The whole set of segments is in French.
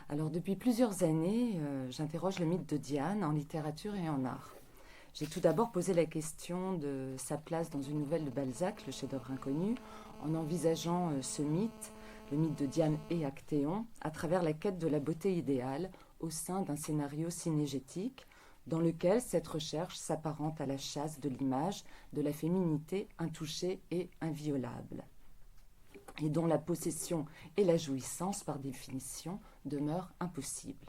Alors depuis plusieurs années, j'interroge le mythe de Diane en littérature et en art. J'ai tout d'abord posé la question de sa place dans une nouvelle de Balzac, le chef-d'œuvre inconnu, en envisageant ce mythe, le mythe de Diane et Actéon, à travers la quête de la beauté idéale au sein d'un scénario synégétique dans lequel cette recherche s'apparente à la chasse de l'image de la féminité intouchée et inviolable, et dont la possession et la jouissance, par définition, demeurent impossibles.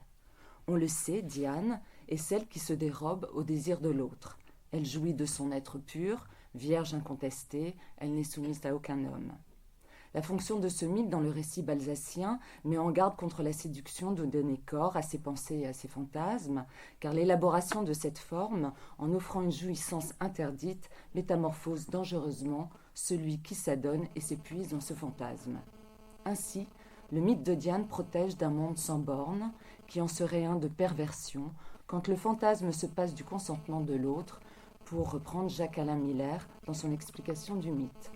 On le sait, Diane est celle qui se dérobe au désir de l'autre. Elle jouit de son être pur, vierge incontestée, elle n'est soumise à aucun homme. La fonction de ce mythe dans le récit balzacien met en garde contre la séduction de donner corps à ses pensées et à ses fantasmes, car l'élaboration de cette forme, en offrant une jouissance interdite, métamorphose dangereusement celui qui s'adonne et s'épuise dans ce fantasme. Ainsi, le mythe de Diane protège d'un monde sans bornes, qui en serait un de perversion, quand le fantasme se passe du consentement de l'autre, pour reprendre Jacques-Alain Miller dans son explication du mythe.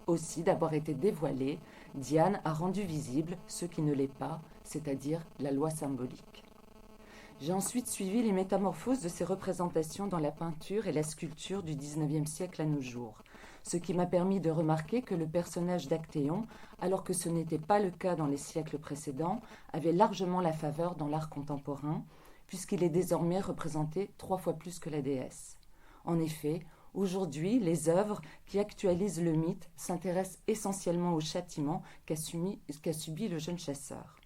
Aussi, d'avoir été dévoilée, Diane a rendu visible ce qui ne l'est pas, c'est-à-dire la loi symbolique. J'ai ensuite suivi les métamorphoses de ces représentations dans la peinture et la sculpture du XIXe siècle à nos jours, ce qui m'a permis de remarquer que le personnage d'Actéon, alors que ce n'était pas le cas dans les siècles précédents, avait largement la faveur dans l'art contemporain, puisqu'il est désormais représenté 3 fois plus que la déesse. En effet, aujourd'hui, les œuvres qui actualisent le mythe s'intéressent essentiellement au châtiment qu'a subi le jeune chasseur.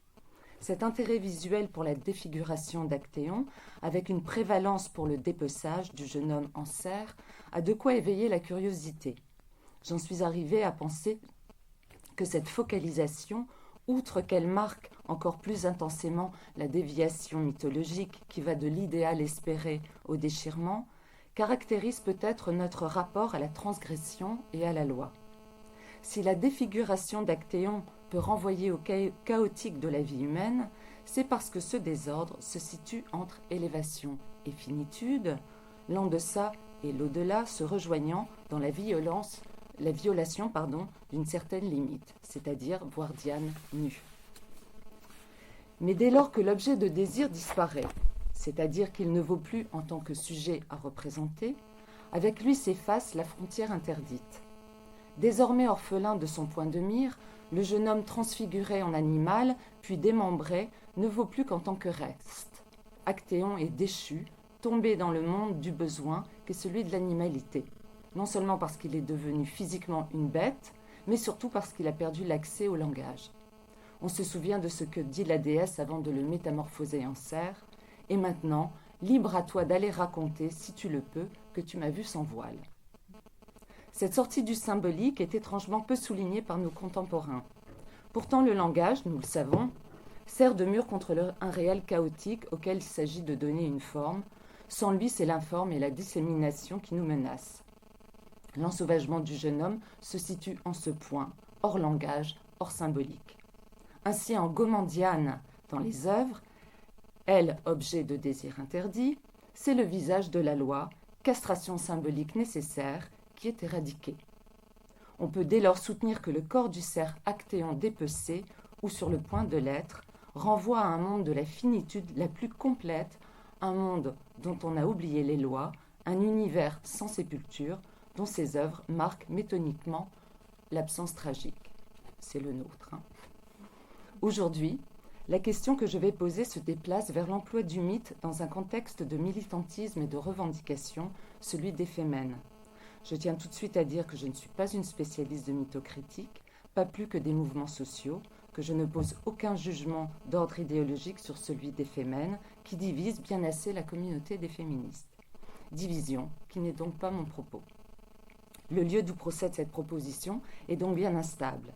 Cet intérêt visuel pour la défiguration d'Actéon, avec une prévalence pour le dépeçage du jeune homme en cerf, a de quoi éveiller la curiosité. J'en suis arrivée à penser que cette focalisation, outre qu'elle marque encore plus intensément la déviation mythologique qui va de l'idéal espéré au déchirement, caractérise peut-être notre rapport à la transgression et à la loi. Si la défiguration d'Actéon peut renvoyer au chaotique de la vie humaine, c'est parce que ce désordre se situe entre élévation et finitude, l'en-deçà et l'au-delà se rejoignant dans la violation d'une certaine limite, c'est-à-dire voir Diane nue. Mais dès lors que l'objet de désir disparaît, c'est-à-dire qu'il ne vaut plus en tant que sujet à représenter, avec lui s'efface la frontière interdite. Désormais orphelin de son point de mire, le jeune homme transfiguré en animal, puis démembré, ne vaut plus qu'en tant que reste. Actéon est déchu, tombé dans le monde du besoin qu'est celui de l'animalité, non seulement parce qu'il est devenu physiquement une bête, mais surtout parce qu'il a perdu l'accès au langage. On se souvient de ce que dit la déesse avant de le métamorphoser en cerf, et maintenant, libre à toi d'aller raconter, si tu le peux, que tu m'as vu sans voile. Cette sortie du symbolique est étrangement peu soulignée par nos contemporains. Pourtant, le langage, nous le savons, sert de mur contre un réel chaotique auquel il s'agit de donner une forme. Sans lui, c'est l'informe et la dissémination qui nous menacent. L'ensauvagement du jeune homme se situe en ce point, hors langage, hors symbolique. Ainsi, en gommant Diane dans les œuvres, elle, objet de désir interdit, c'est le visage de la loi, castration symbolique nécessaire, qui est éradiqué. On peut dès lors soutenir que le corps du cerf Actéon dépecé, ou sur le point de l'être, renvoie à un monde de la finitude la plus complète, un monde dont on a oublié les lois, un univers sans sépulture, dont ses œuvres marquent méthodiquement l'absence tragique. C'est le nôtre. Aujourd'hui, la question que je vais poser se déplace vers l'emploi du mythe dans un contexte de militantisme et de revendication, celui des Fémènes. Je tiens tout de suite à dire que je ne suis pas une spécialiste de mythocritique, pas plus que des mouvements sociaux, que je ne pose aucun jugement d'ordre idéologique sur celui des Fémènes, qui divise bien assez la communauté des féministes. Division qui n'est donc pas mon propos. Le lieu d'où procède cette proposition est donc bien instable.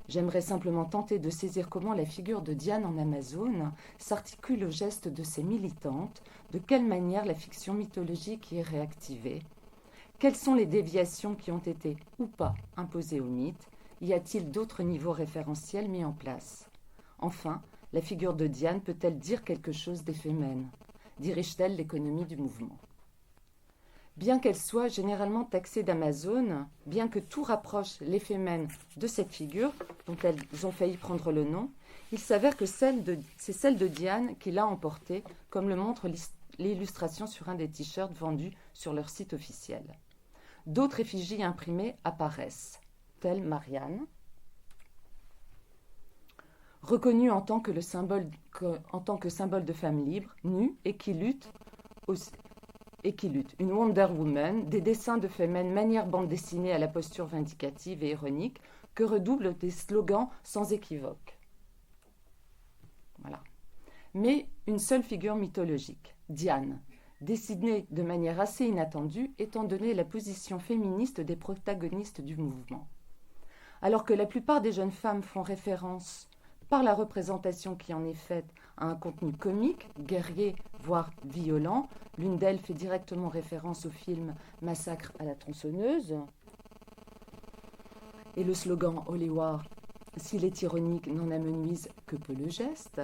J'aimerais simplement tenter de saisir comment la figure de Diane en Amazone s'articule au geste de ses militantes, de quelle manière la fiction mythologique y est réactivée, quelles sont les déviations qui ont été ou pas imposées au mythe, y a-t-il d'autres niveaux référentiels mis en place? Enfin, la figure de Diane peut-elle dire quelque chose des Fémènes? Dirige-t-elle l'économie du mouvement? Bien qu'elle soit généralement taxée d'Amazone, bien que tout rapproche les Fémènes de cette figure, dont elles ont failli prendre le nom, Il s'avère que c'est celle de Diane qui l'a emportée, comme le montre l'illustration sur un des t-shirts vendus sur leur site officiel. D'autres effigies imprimées apparaissent, telle Marianne, reconnue en tant que symbole de femme libre, nue et qui lutte. Une Wonder Woman, des dessins de femmes manière bande dessinée à la posture vindicative et ironique, que redoublent des slogans sans équivoque. Voilà. Mais une seule figure mythologique, Diane, dessinée de manière assez inattendue étant donné la position féministe des protagonistes du mouvement. Alors que la plupart des jeunes femmes font référence, par la représentation qui en est faite, à un contenu comique, guerrier, voire violent, l'une d'elles fait directement référence au film Massacre à la tronçonneuse, et le slogan Holy War, s'il est ironique, n'en amenuise que peu le geste.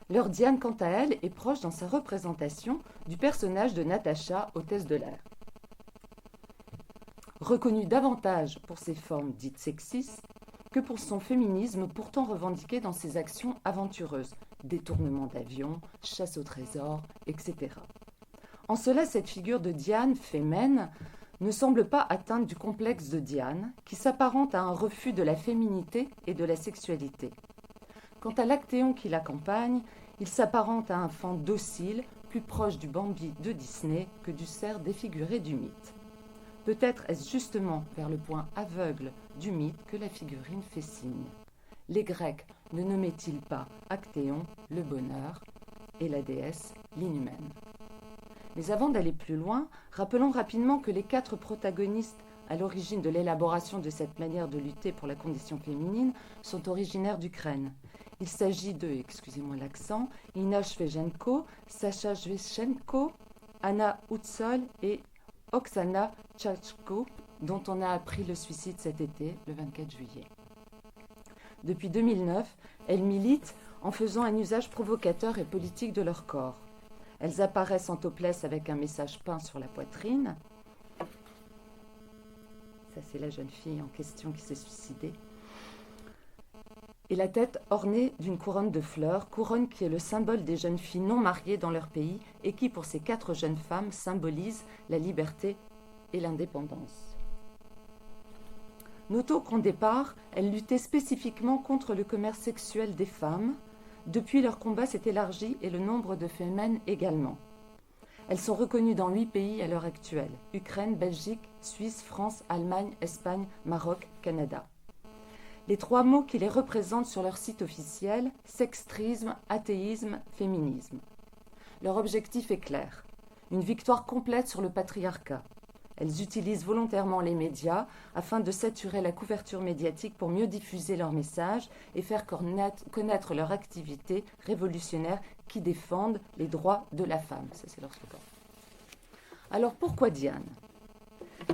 Leur Diane, quant à elle, est proche dans sa représentation du personnage de Natacha, hôtesse de l'air. Reconnue davantage pour ses formes dites sexistes que pour son féminisme pourtant revendiqué dans ses actions aventureuses, détournement d'avions, chasse au trésor, etc. En cela, cette figure de Diane, fémène, ne semble pas atteinte du complexe de Diane, qui s'apparente à un refus de la féminité et de la sexualité. Quant à l'Actéon qui l'accompagne, il s'apparente à un fan docile, plus proche du Bambi de Disney que du cerf défiguré du mythe. Peut-être est-ce justement vers le point aveugle du mythe que la figurine fait signe. Les Grecs ne nommaient-ils pas Actéon, le bonheur, et la déesse, l'inhumaine? Mais avant d'aller plus loin, rappelons rapidement que les 4 protagonistes à l'origine de l'élaboration de cette manière de lutter pour la condition féminine sont originaires d'Ukraine. Il s'agit de, excusez-moi l'accent, Ina Shvejenko, Sacha Shvejenko, Anna Utsol et Oksana Tchachko, dont on a appris le suicide cet été, le 24 juillet. Depuis 2009, elles militent en faisant un usage provocateur et politique de leur corps. Elles apparaissent en topless avec un message peint sur la poitrine. Ça, c'est la jeune fille en question qui s'est suicidée. Et la tête ornée d'une couronne de fleurs, couronne qui est le symbole des jeunes filles non mariées dans leur pays et qui, pour ces 4 jeunes femmes, symbolise la liberté et l'indépendance. Notons qu'en départ, elles luttaient spécifiquement contre le commerce sexuel des femmes. Depuis, leur combat s'est élargi et le nombre de femmes également. Elles sont reconnues dans 8 pays à l'heure actuelle: Ukraine, Belgique, Suisse, France, Allemagne, Espagne, Maroc, Canada. Les 3 mots qui les représentent sur leur site officiel: sextrisme, athéisme, féminisme. Leur objectif est clair: une victoire complète sur le patriarcat. Elles utilisent volontairement les médias afin de saturer la couverture médiatique pour mieux diffuser leurs messages et faire connaître leur activité révolutionnaire qui défendent les droits de la femme. Ça, c'est leur slogan. Alors pourquoi Diane?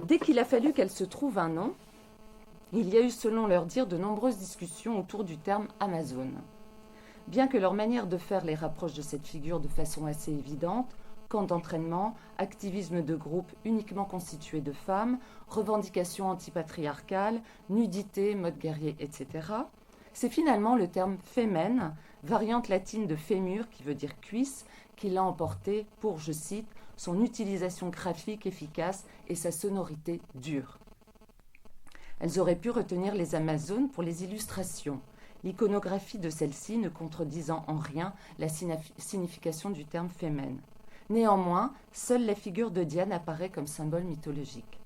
Dès qu'il a fallu qu'elle se trouve un nom, il y a eu, selon leur dire, de nombreuses discussions autour du terme Amazone. Bien que leur manière de faire les rapproche de cette figure de façon assez évidente, camp d'entraînement, activisme de groupe uniquement constitué de femmes, revendications antipatriarcales, nudité, mode guerrier, etc., c'est finalement le terme fémène, variante latine de fémur qui veut dire cuisse, qui l'a emporté pour, je cite, son utilisation graphique efficace et sa sonorité dure. Elles auraient pu retenir les Amazones pour les illustrations, l'iconographie de celle-ci ne contredisant en rien la signification du terme fémène. Néanmoins, seule la figure de Diane apparaît comme symbole mythologique.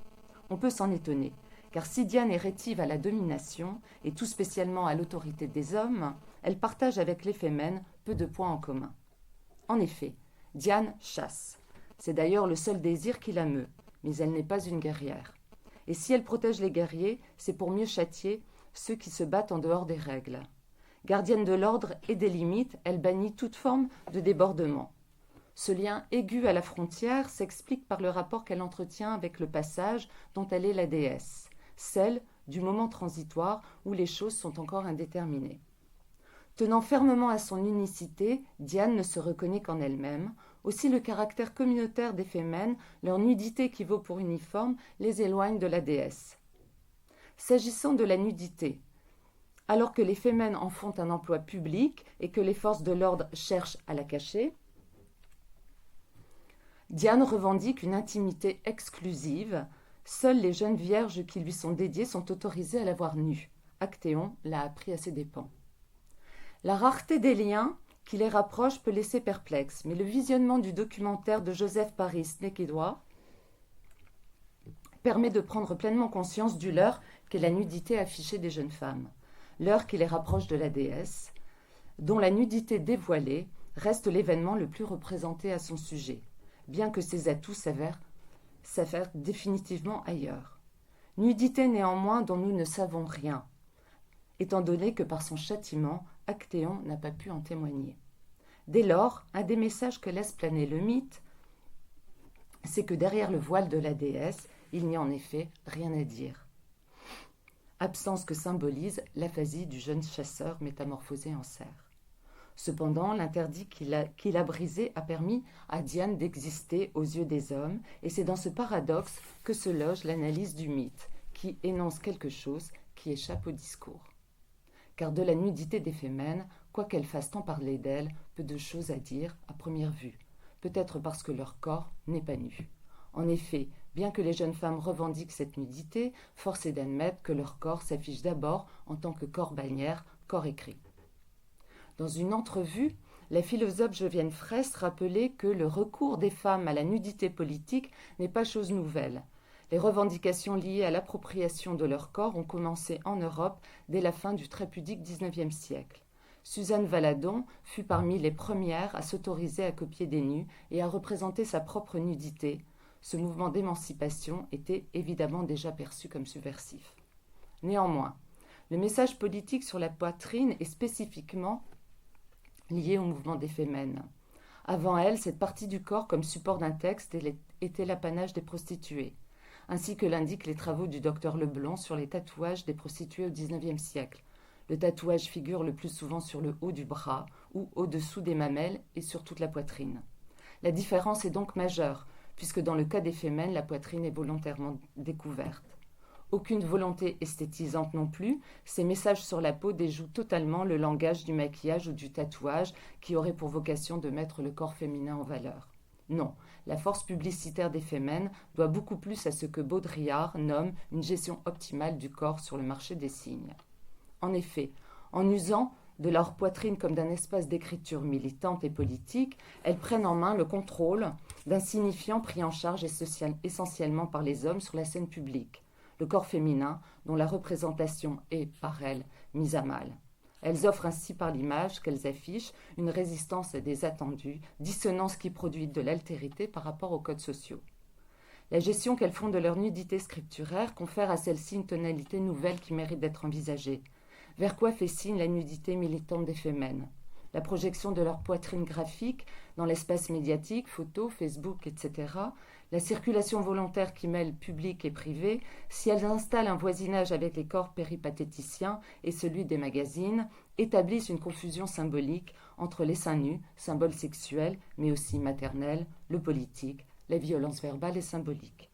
On peut s'en étonner, car si Diane est rétive à la domination, et tout spécialement à l'autorité des hommes, elle partage avec les fémènes peu de points en commun. En effet, Diane chasse. C'est d'ailleurs le seul désir qui la meut, mais elle n'est pas une guerrière. Et si elle protège les guerriers, c'est pour mieux châtier ceux qui se battent en dehors des règles. Gardienne de l'ordre et des limites, elle bannit toute forme de débordement. Ce lien aigu à la frontière s'explique par le rapport qu'elle entretient avec le passage dont elle est la déesse, celle du moment transitoire où les choses sont encore indéterminées. Tenant fermement à son unicité, Diane ne se reconnaît qu'en elle-même. Aussi le caractère communautaire des fémènes, leur nudité qui vaut pour uniforme, les éloigne de la déesse. S'agissant de la nudité, Alors que les femmes en font un emploi public et que les forces de l'ordre cherchent à la cacher, Diane revendique une intimité exclusive. Seules les jeunes vierges qui lui sont dédiées sont autorisées à la voir nue. Actéon l'a appris à ses dépens. La rareté des liens qui les rapprochent peut laisser perplexe, mais le visionnement du documentaire de Joseph Paris Nekedois permet de prendre pleinement conscience du leurre qu'est la nudité affichée des jeunes femmes. Leurre qui les rapproche de la déesse, dont la nudité dévoilée reste l'événement le plus représenté à son sujet, bien que ses atouts s'avèrent définitivement ailleurs. Nudité néanmoins dont nous ne savons rien, étant donné que par son châtiment, Actéon n'a pas pu en témoigner. Dès lors, un des messages que laisse planer le mythe, c'est que derrière le voile de la déesse, il n'y a en effet rien à dire. Absence que symbolise l'aphasie du jeune chasseur métamorphosé en cerf. Cependant, l'interdit qu'il a brisé a permis à Diane d'exister aux yeux des hommes, et c'est dans ce paradoxe que se loge l'analyse du mythe, qui énonce quelque chose qui échappe au discours. Car de la nudité des femmes, quoiqu'elles fassent tant parler d'elles, peu de choses à dire à première vue, peut-être parce que leur corps n'est pas nu. En effet, bien que les jeunes femmes revendiquent cette nudité, force est d'admettre que leur corps s'affiche d'abord en tant que corps bannière, corps écrit. Dans une entrevue, la philosophe Geneviève Fraisse rappelait que le recours des femmes à la nudité politique n'est pas chose nouvelle. Les revendications liées à l'appropriation de leur corps ont commencé en Europe dès la fin du très pudique XIXe siècle. Suzanne Valadon fut parmi les premières à s'autoriser à copier des nus et à représenter sa propre nudité. Ce mouvement d'émancipation était évidemment déjà perçu comme subversif. Néanmoins, le message politique sur la poitrine est spécifiquement lié au mouvement des femmes. Avant elle, cette partie du corps comme support d'un texte était l'apanage des prostituées, ainsi que l'indiquent les travaux du docteur Leblond sur les tatouages des prostituées au XIXe siècle. Le tatouage figure le plus souvent sur le haut du bras ou au-dessous des mamelles et sur toute la poitrine. La différence est donc majeure, puisque dans le cas des femmes, la poitrine est volontairement découverte. Aucune volonté esthétisante non plus, ces messages sur la peau déjouent totalement le langage du maquillage ou du tatouage qui aurait pour vocation de mettre le corps féminin en valeur. Non, la force publicitaire des femmes doit beaucoup plus à ce que Baudrillard nomme une gestion optimale du corps sur le marché des signes. En effet, en usant de leur poitrine comme d'un espace d'écriture militante et politique, elles prennent en main le contrôle d'un signifiant pris en charge essentiellement par les hommes sur la scène publique, le corps féminin dont la représentation est, par elles, mise à mal. Elles offrent ainsi par l'image qu'elles affichent une résistance à des attendus, dissonance qui produit de l'altérité par rapport aux codes sociaux. La gestion qu'elles font de leur nudité scripturaire confère à celle-ci une tonalité nouvelle qui mérite d'être envisagée. Vers quoi fait signe la nudité militante des femmes ? La projection de leur poitrine graphique dans l'espace médiatique, photos, Facebook, etc., la circulation volontaire qui mêle public et privé, si elles installent un voisinage avec les corps péripatéticiens et celui des magazines, établissent une confusion symbolique entre les seins nus, symboles sexuels, mais aussi maternels, le politique, la violence verbale et symbolique.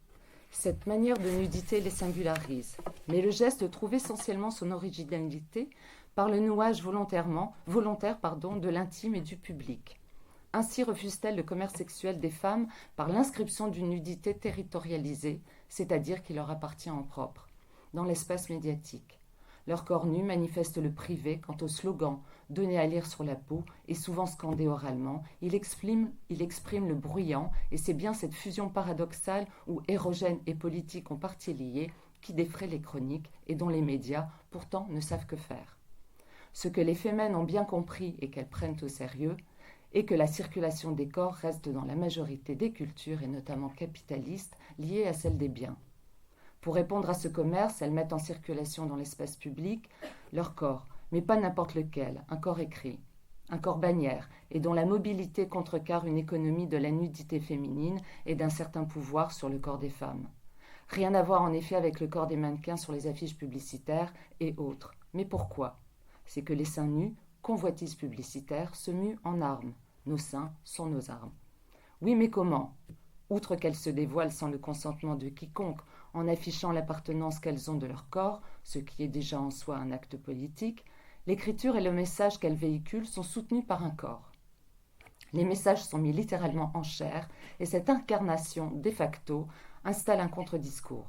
Cette manière de nudité les singularise, mais le geste trouve essentiellement son originalité par le nouage volontaire de l'intime et du public. Ainsi refuse-t-elle le commerce sexuel des femmes par l'inscription d'une nudité territorialisée, c'est-à-dire qui leur appartient en propre, dans l'espace médiatique. Leur corps nu manifeste le privé quant au slogan donné à lire sur la peau et souvent scandé oralement. Il exprime le bruyant et c'est bien cette fusion paradoxale où érogène et politique ont partie liée qui défraie les chroniques et dont les médias pourtant ne savent que faire. Ce que les femmes ont bien compris et qu'elles prennent au sérieux est que la circulation des corps reste dans la majorité des cultures et notamment capitalistes liées à celle des biens. Pour répondre à ce commerce, elles mettent en circulation dans l'espace public leur corps, mais pas n'importe lequel, un corps écrit, un corps bannière, et dont la mobilité contrecarre une économie de la nudité féminine et d'un certain pouvoir sur le corps des femmes. Rien à voir en effet avec le corps des mannequins sur les affiches publicitaires et autres. Mais pourquoi ? C'est que les seins nus, convoitises publicitaires, se muent en armes. Nos seins sont nos armes. Oui, mais comment ? Outre qu'elles se dévoilent sans le consentement de quiconque, en affichant l'appartenance qu'elles ont de leur corps, ce qui est déjà en soi un acte politique, l'écriture et le message qu'elle véhicule sont soutenus par un corps. Les messages sont mis littéralement en chair et cette incarnation, de facto, installe un contre-discours.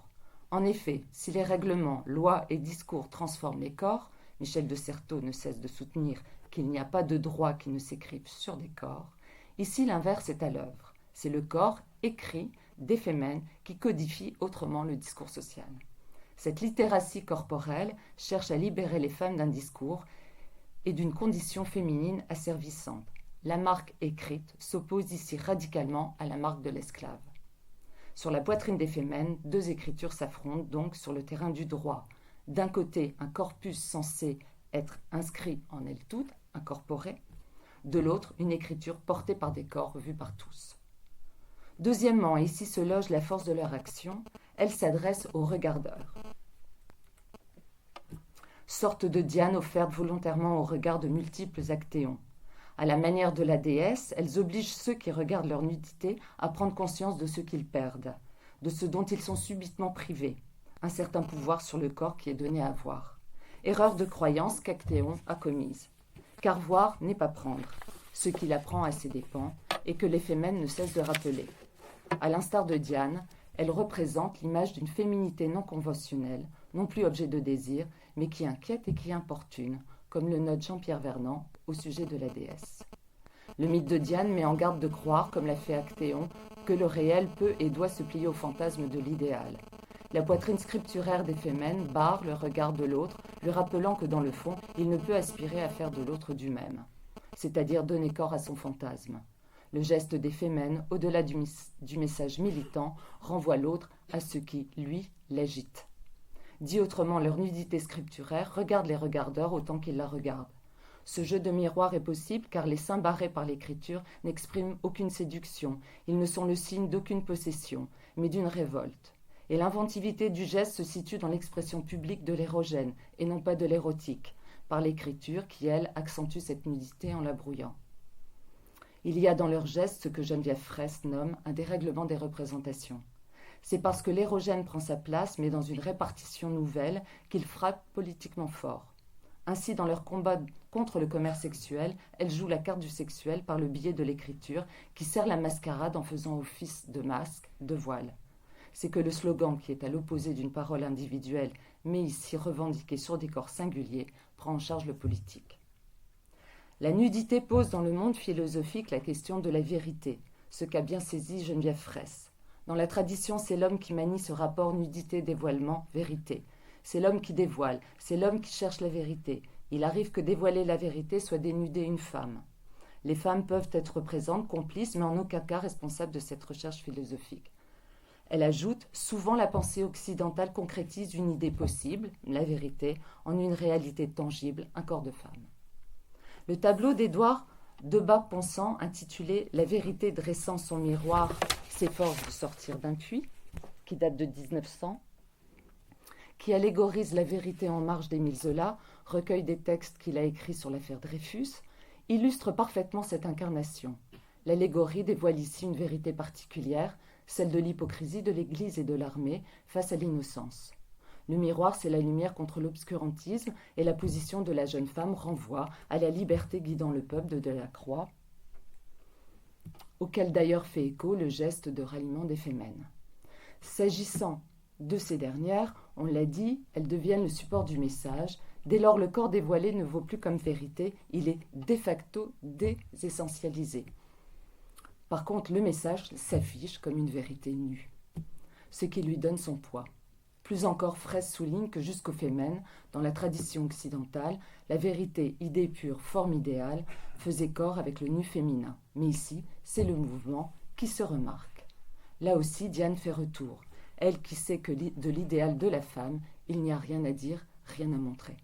En effet, si les règlements, lois et discours transforment les corps, Michel de Certeau ne cesse de soutenir qu'il n'y a pas de droit qui ne s'écrivent sur des corps, ici l'inverse est à l'œuvre. C'est le corps écrit des Femmes qui codifie autrement le discours social. Cette littératie corporelle cherche à libérer les femmes d'un discours et d'une condition féminine asservissante. La marque écrite s'oppose ici radicalement à la marque de l'esclave. Sur la poitrine des Femmes, deux écritures s'affrontent donc sur le terrain du droit. D'un côté, un corpus censé être inscrit en elles toutes, incorporé. De l'autre, une écriture portée par des corps vus par tous. Deuxièmement, ici se loge la force de leur action, elles s'adressent aux regardeurs. Sorte de Diane offerte volontairement au regard de multiples actéons. À la manière de la déesse, elles obligent ceux qui regardent leur nudité à prendre conscience de ce qu'ils perdent, de ce dont ils sont subitement privés, un certain pouvoir sur le corps qui est donné à voir. Erreur de croyance qu'Actéon a commise. Car voir n'est pas prendre, ce qu'il apprend à ses dépens et que les Femmes ne cessent de rappeler. À l'instar de Diane, elle représente l'image d'une féminité non conventionnelle, non plus objet de désir, mais qui inquiète et qui importune, comme le note Jean-Pierre Vernant au sujet de la déesse. Le mythe de Diane met en garde de croire, comme l'a fait Actéon, que le réel peut et doit se plier au fantasme de l'idéal. La poitrine scripturaire des Femmes barre le regard de l'autre, lui rappelant que dans le fond, il ne peut aspirer à faire de l'autre du même, c'est-à-dire donner corps à son fantasme. Le geste des Femmes, au-delà du message militant, renvoie l'autre à ce qui, lui, l'agite. Dit autrement, leur nudité scripturaire regarde les regardeurs autant qu'ils la regardent. Ce jeu de miroir est possible car les seins barrés par l'écriture n'expriment aucune séduction, ils ne sont le signe d'aucune possession, mais d'une révolte. Et l'inventivité du geste se situe dans l'expression publique de l'érogène et non pas de l'érotique, par l'écriture qui, elle, accentue cette nudité en la brouillant. Il y a dans leurs gestes ce que Geneviève Fraisse nomme un dérèglement des représentations. C'est parce que l'érogène prend sa place, mais dans une répartition nouvelle, qu'il frappe politiquement fort. Ainsi, dans leur combat contre le commerce sexuel, elles jouent la carte du sexuel par le biais de l'écriture, qui sert la mascarade en faisant office de masque, de voile. C'est que le slogan, qui est à l'opposé d'une parole individuelle, mais ici revendiquée sur des corps singuliers, prend en charge le politique. La nudité pose dans le monde philosophique la question de la vérité, ce qu'a bien saisi Geneviève Fraisse. Dans la tradition, c'est l'homme qui manie ce rapport nudité-dévoilement-vérité. C'est l'homme qui dévoile, c'est l'homme qui cherche la vérité. Il arrive que dévoiler la vérité soit dénuder une femme. Les femmes peuvent être présentes, complices, mais en aucun cas responsables de cette recherche philosophique. Elle ajoute, souvent la pensée occidentale concrétise une idée possible, la vérité, en une réalité tangible, un corps de femme. Le tableau d'Édouard Debat-Ponsant, intitulé « La vérité dressant son miroir s'efforce de sortir d'un puits », qui date de 1900, qui allégorise la vérité en marge d'Émile Zola, recueil des textes qu'il a écrits sur l'affaire Dreyfus, illustre parfaitement cette incarnation. L'allégorie dévoile ici une vérité particulière, celle de l'hypocrisie de l'Église et de l'armée face à l'innocence. Le miroir, c'est la lumière contre l'obscurantisme et la position de la jeune femme renvoie à la liberté guidant le peuple de Delacroix, auquel d'ailleurs fait écho le geste de ralliement des Femmes. S'agissant de ces dernières, on l'a dit, elles deviennent le support du message. Dès lors, le corps dévoilé ne vaut plus comme vérité, il est de facto désessentialisé. Par contre, le message s'affiche comme une vérité nue, ce qui lui donne son poids. Plus encore, Fraisse souligne que jusqu'aux Femmes, dans la tradition occidentale, la vérité, idée pure, forme idéale, faisait corps avec le nu féminin. Mais ici, c'est le mouvement qui se remarque. Là aussi, Diane fait retour. Elle qui sait que de l'idéal de la femme, il n'y a rien à dire, rien à montrer.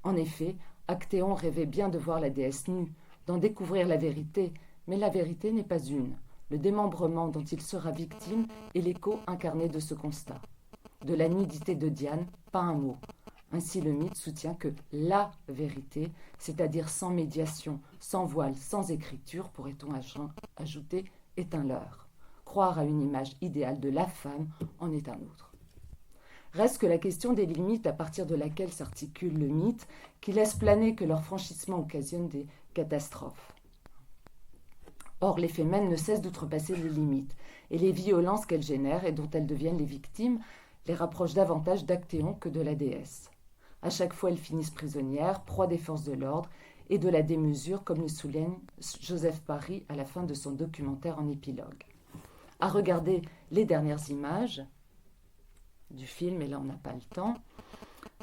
En effet, Actéon rêvait bien de voir la déesse nue, d'en découvrir la vérité, mais la vérité n'est pas une. Le démembrement dont il sera victime est l'écho incarné de ce constat. De la nudité de Diane, pas un mot. Ainsi le mythe soutient que la vérité, c'est-à-dire sans médiation, sans voile, sans écriture, pourrait-on ajouter, est un leurre. Croire à une image idéale de la femme en est un autre. Reste que la question des limites à partir de laquelle s'articule le mythe, qui laisse planer que leur franchissement occasionne des catastrophes. Or, les fémènes ne cessent d'outrepasser les limites, et les violences qu'elles génèrent et dont elles deviennent les victimes les rapprochent davantage d'Actéon que de la déesse. À chaque fois, elles finissent prisonnières, proie des forces de l'ordre et de la démesure, comme le souligne Joseph Paris à la fin de son documentaire en épilogue. À regarder les dernières images du film, et là on n'a pas le temps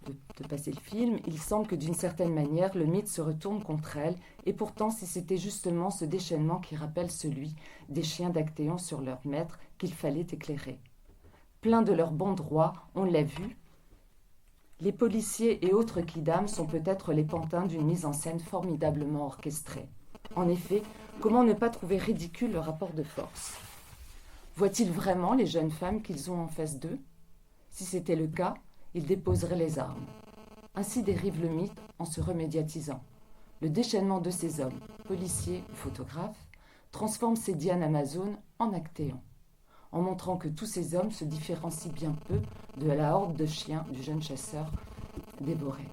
de passer le film, il semble que d'une certaine manière le mythe se retourne contre elle, et pourtant si c'était justement ce déchaînement qui rappelle celui des chiens d'Actéon sur leur maître qu'il fallait éclairer. Plein de leur bon droit, on l'a vu, les policiers et autres quidams sont peut-être les pantins d'une mise en scène formidablement orchestrée. En effet, comment ne pas trouver ridicule le rapport de force? Voient-ils vraiment les jeunes femmes qu'ils ont en face d'eux? Si c'était le cas, ils déposeraient les armes. Ainsi dérive le mythe en se remédiatisant. Le déchaînement de ces hommes, policiers ou photographes, transforme ces Dianes amazones en Actéon, en montrant que tous ces hommes se différencient bien peu de la horde de chiens du jeune chasseur dévoré.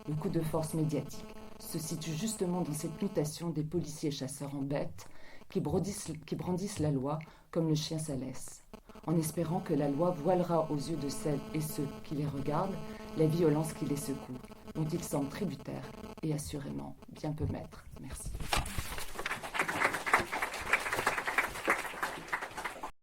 Le coup de force médiatique se situe justement dans cette mutation des policiers chasseurs en bêtes qui brandissent la loi comme le chien sa laisse, en espérant que la loi voilera aux yeux de celles et ceux qui les regardent la violence qui les secoue, dont ils semblent tributaires et assurément bien peu maîtres. Merci.